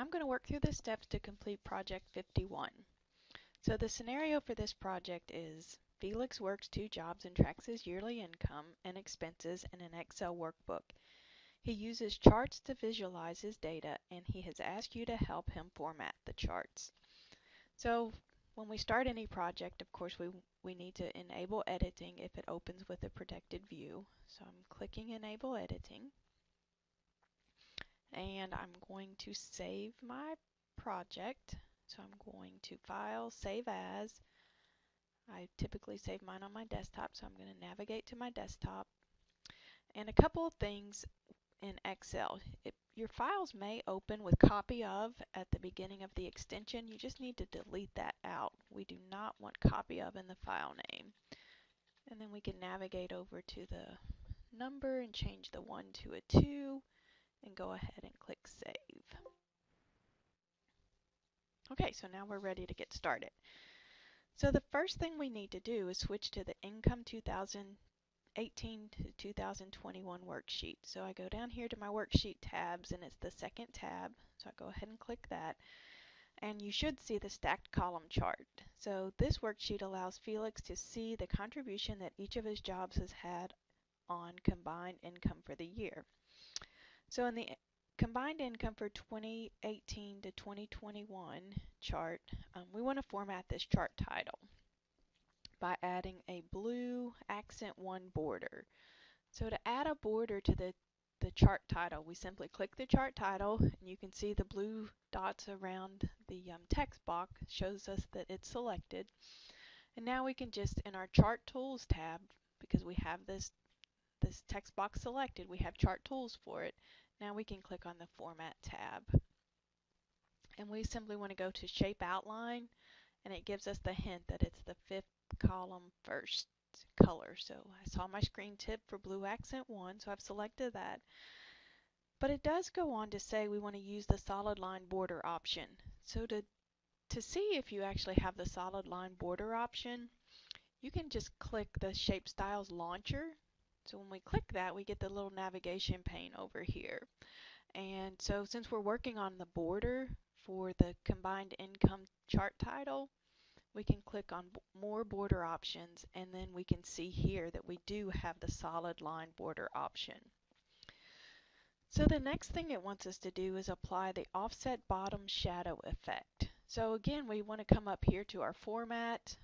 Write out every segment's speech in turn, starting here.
I'm going to work through the steps to complete Project 51. So the scenario for this project is Felix works 2 jobs and tracks his yearly income and expenses in an Excel workbook. He uses charts to visualize his data, and he has asked you to help him format the charts. So when we start any project, of course, we need to enable editing if it opens with a protected view. So I'm clicking Enable Editing, and I'm going to save my project. So I'm going to File, Save As. I typically save mine on my desktop, so I'm going to navigate to my desktop. And a couple of things in Excel. Your files may open with copy of at the beginning of the extension. You just need to delete that out. We do not want copy of in the file name. And then we can navigate over to the number and change the 1 to a 2 and go ahead and click Save. Okay, so now we're ready to get started. So the first thing we need to do is switch to the Income 2018 to 2021 worksheet. So I go down here to my worksheet tabs, and it's the second tab. So I go ahead and click that, and you should see the stacked column chart. So this worksheet allows Felix to see the contribution that each of his jobs has had on combined income for the year. So in the combined income for 2018 to 2021 chart, we want to format this chart title by adding a blue accent 1 border. So to add a border to the chart title, we simply click the chart title, and you can see the blue dots around the text box shows us that it's selected. And now we can just, in our Chart Tools tab, because we have this text box selected, we have Chart Tools for it. Now we can click on the Format tab. And we simply want to go to Shape Outline, and it gives us the hint that it's the 5th column first color. So I saw my screen tip for blue accent 1, so I've selected that. But it does go on to say we want to use the solid line border option. So to see if you actually have the solid line border option, you can just click the Shape Styles launcher. So when we click that, we get the little navigation pane over here. And so since we're working on the border for the combined income chart title, we can click on more border options, and then we can see here that we do have the solid line border option. So the next thing it wants us to do is apply the offset bottom shadow effect. So again, we want to come up here to our format,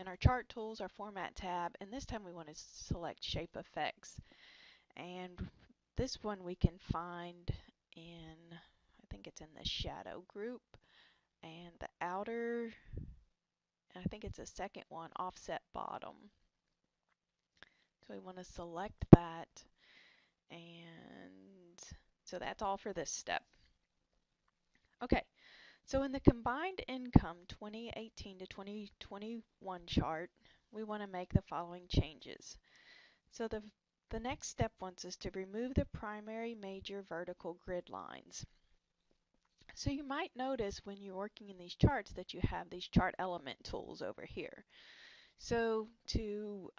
in our chart tools, our format tab, and this time we want to select shape effects. And this one we can find in, I think it's in the shadow group, and the outer, I think it's the second one, offset bottom. So we want to select that, and so that's all for this step. Okay, so in the combined income 2018 to 2021 chart, we want to make the following changes. So the next step wants us to remove the primary major vertical grid lines. So you might notice when you're working in these charts that you have these chart element tools over here. So to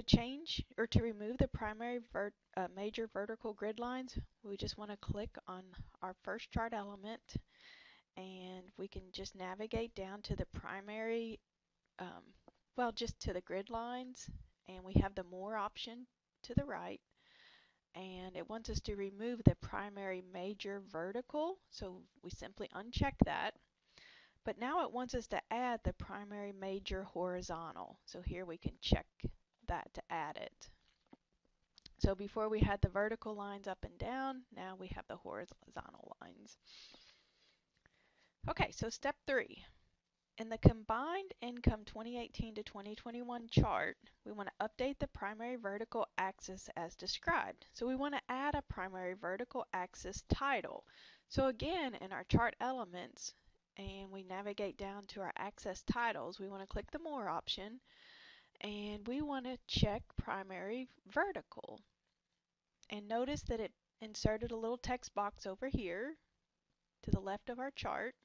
change or to remove the primary major vertical grid lines, we just want to click on our first chart element, and we can just navigate down to the primary, well, just to the grid lines, and we have the More option to the right, and it wants us to remove the primary major vertical, so we simply uncheck that. But now it wants us to add the primary major horizontal, so here we can check that to add it. So before we had the vertical lines up and down, now we have the horizontal lines. Okay, so step 3. In the combined income 2018 to 2021 chart, we want to update the primary vertical axis as described. So we want to add a primary vertical axis title. So again, in our chart elements, and we navigate down to our access titles, we want to click the More option, and we want to check primary vertical. And notice that it inserted a little text box over here to the left of our chart.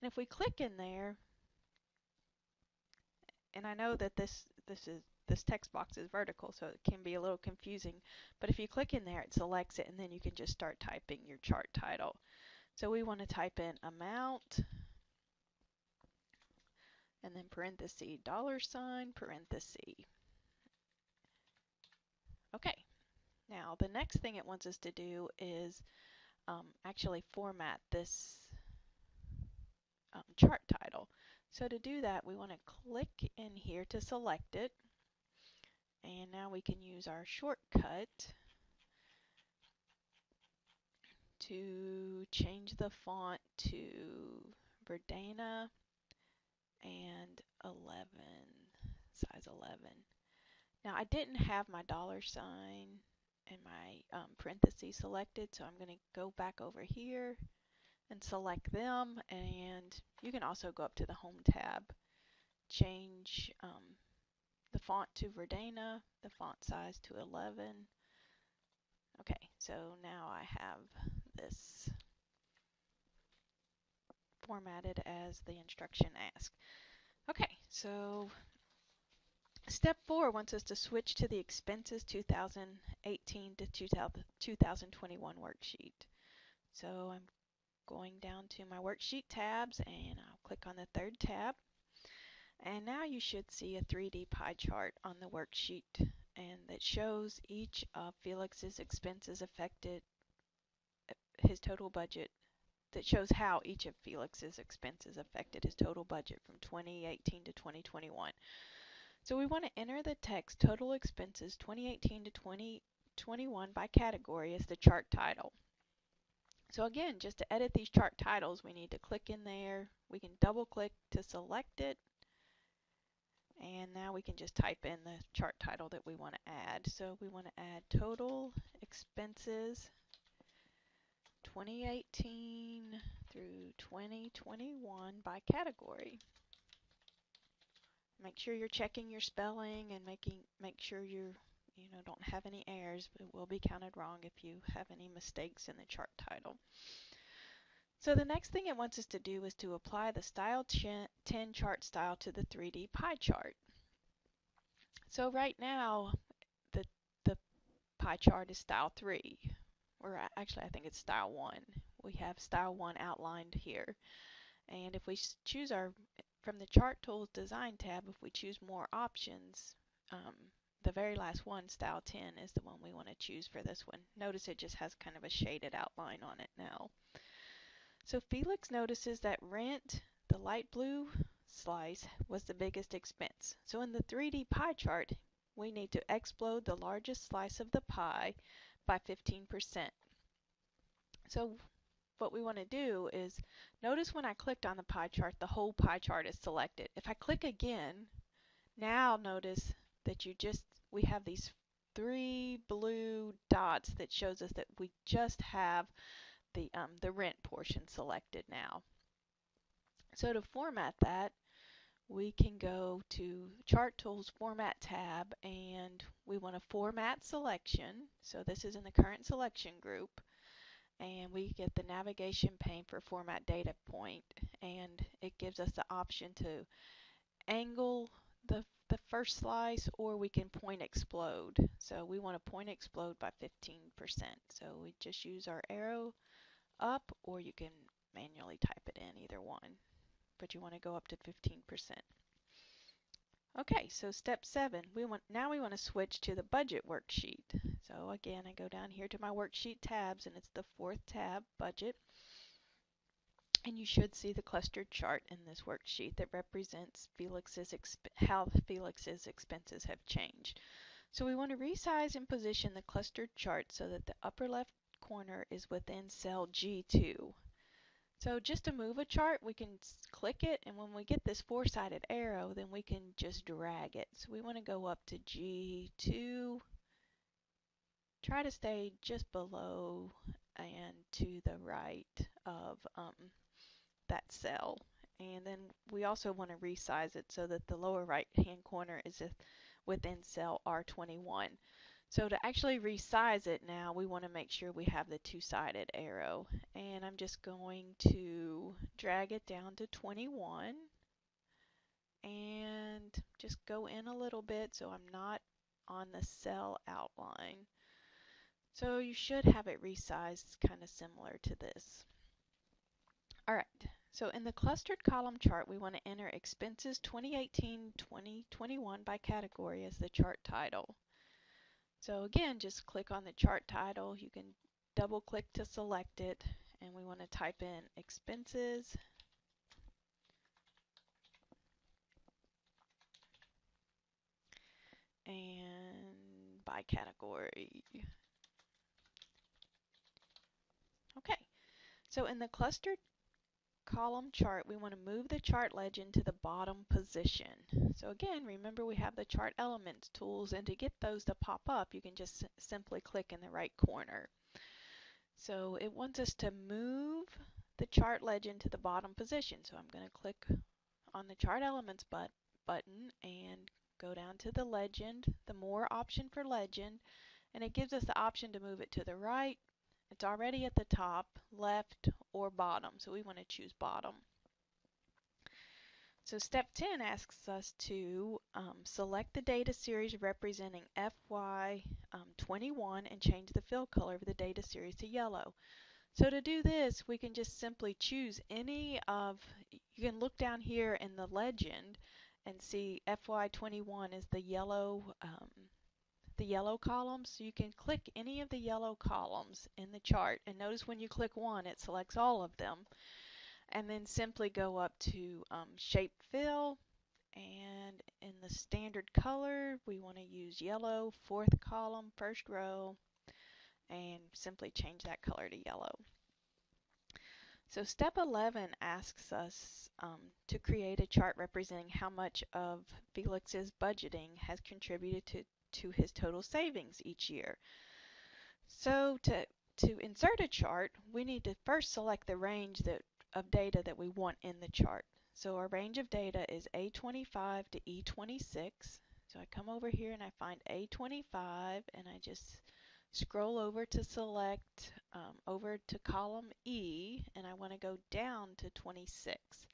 And if we click in there, and I know that this text box is vertical, so it can be a little confusing, but if you click in there, it selects it, and then you can just start typing your chart title. So we want to type in amount and then parenthesis, $, parenthesis. Okay, now the next thing it wants us to do is actually format this chart title. So to do that, we want to click in here to select it, and now we can use our shortcut to change the font to Verdana and 11, size 11. Now I didn't have my $sign and my parentheses selected, so I'm going to go back over here and select them, and you can also go up to the Home tab, change the font to Verdana, the font size to 11. Okay, so now I have this formatted as the instruction asks. Okay, so step 4 wants us to switch to the expenses 2018 to 2021 worksheet. So I'm going down to my worksheet tabs and I'll click on the 3rd tab. And now you should see a 3D pie chart on the worksheet and that shows each of Felix's expenses affected his total budget, that shows how each of Felix's expenses affected his total budget from 2018 to 2021. So we want to enter the text total expenses 2018 to 2021 by category as the chart title. So again, just to edit these chart titles, we need to click in there. We can double click to select it. And now we can just type in the chart title that we want to add. So we want to add total expenses 2018 through 2021 by category. Make sure you're checking your spelling and make sure you don't have any errors, but it will be counted wrong if you have any mistakes in the chart title. So the next thing it wants us to do is to apply the Style 10 chart style to the 3D pie chart. So right now, the pie chart is Style 3, or actually I think it's Style 1. We have Style 1 outlined here. And if we choose from the Chart Tools Design tab, if we choose more options, the very last one, Style 10, is the one we want to choose for this one. Notice it just has kind of a shaded outline on it now. So Felix notices that rent, the light blue slice, was the biggest expense. So in the 3D pie chart, we need to explode the largest slice of the pie by 15%. So what we want to do is, notice when I clicked on the pie chart, the whole pie chart is selected. If I click again, now notice that we have these 3 blue dots that shows us that we just have the rent portion selected now. So to format that, we can go to Chart Tools Format tab, and we want to format selection. So this is in the current selection group, and we get the navigation pane for format data point, and it gives us the option to angle the first slice, or we can point explode. So we want to point explode by 15%. So we just use our arrow up, or you can manually type it in, either one, but you want to go up to 15%. Okay, so step 7, now we want to switch to the budget worksheet. So again, I go down here to my worksheet tabs, and it's the 4th tab, budget. And you should see the clustered chart in this worksheet that represents how Felix's expenses have changed. So we want to resize and position the clustered chart so that the upper left corner is within cell G2. So just to move a chart, we can click it, and when we get this 4-sided arrow, then we can just drag it. So we want to go up to G2, try to stay just below and to the right of that cell. And then we also want to resize it so that the lower right hand corner is within cell R21. So to actually resize it now, we want to make sure we have the 2-sided arrow. And I'm just going to drag it down to 21 and just go in a little bit so I'm not on the cell outline. So you should have it resized kind of similar to this. Alright, so in the clustered column chart, we want to enter expenses 2018-2021 by category as the chart title. So again, just click on the chart title. You can double click to select it, and we want to type in expenses and by category. Okay, so in the clustered column chart, we want to move the chart legend to the bottom position. So again, remember we have the chart elements tools, and to get those to pop up, you can just simply click in the right corner. So it wants us to move the chart legend to the bottom position. So I'm going to click on the chart elements button and go down to the legend, the more option for legend, and it gives us the option to move it to the right. It's already at the top, left, or bottom, so we want to choose bottom. So step 10 asks us to select the data series representing FY21 and change the fill color of the data series to yellow. So to do this, we can just simply choose any of, you can look down here in the legend and see FY21 is the yellow columns. So you can click any of the yellow columns in the chart, and notice when you click one, it selects all of them. And then simply go up to Shape Fill, and in the standard color, we want to use yellow, fourth column, first row, and simply change that color to yellow. So step 11 asks us to create a chart representing how much of Felix's budgeting has contributed to his total savings each year. So to insert a chart, we need to first select the range of data that we want in the chart. So our range of data is A25 to E26. So I come over here and I find A25, and I just scroll over to select over to column E, and I want to go down to 26.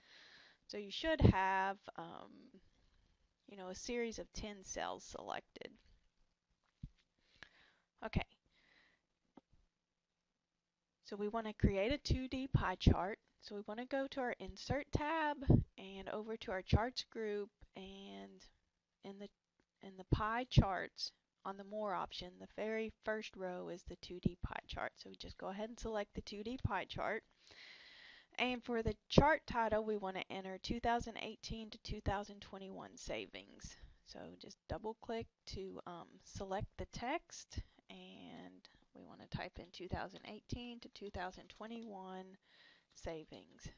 So you should have a series of 10 cells selected. Okay. So we want to create a 2D pie chart. So we want to go to our Insert tab and over to our Charts group, and in the pie charts on the More option, the very first row is the 2D pie chart. So we just go ahead and select the 2D pie chart. And for the chart title, we want to enter 2018 to 2021 savings. So just double click to select the text, and we want to type in 2018 to 2021 savings.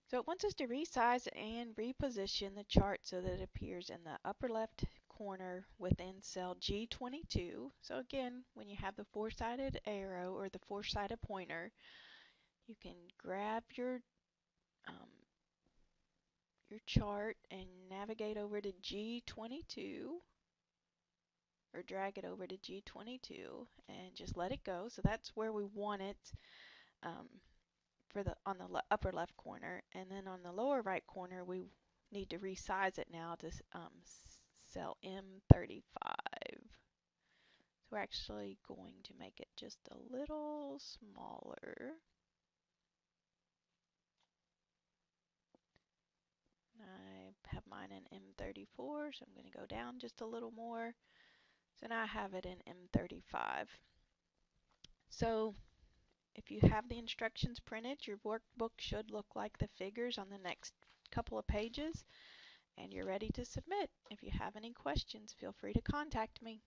So it wants us to resize and reposition the chart so that it appears in the upper left corner within cell G22. So again, when you have the four-sided arrow or the four-sided pointer, you can grab your chart and navigate over to G22, or drag it over to G22 and just let it go. So that's where we want it on the upper left corner, and then on the lower right corner we need to resize it now to cell M35. So we're actually going to make it just a little smaller. I have mine in M34, so I'm going to go down just a little more. So now I have it in M35. So if you have the instructions printed, your workbook should look like the figures on the next couple of pages, and you're ready to submit. If you have any questions, feel free to contact me.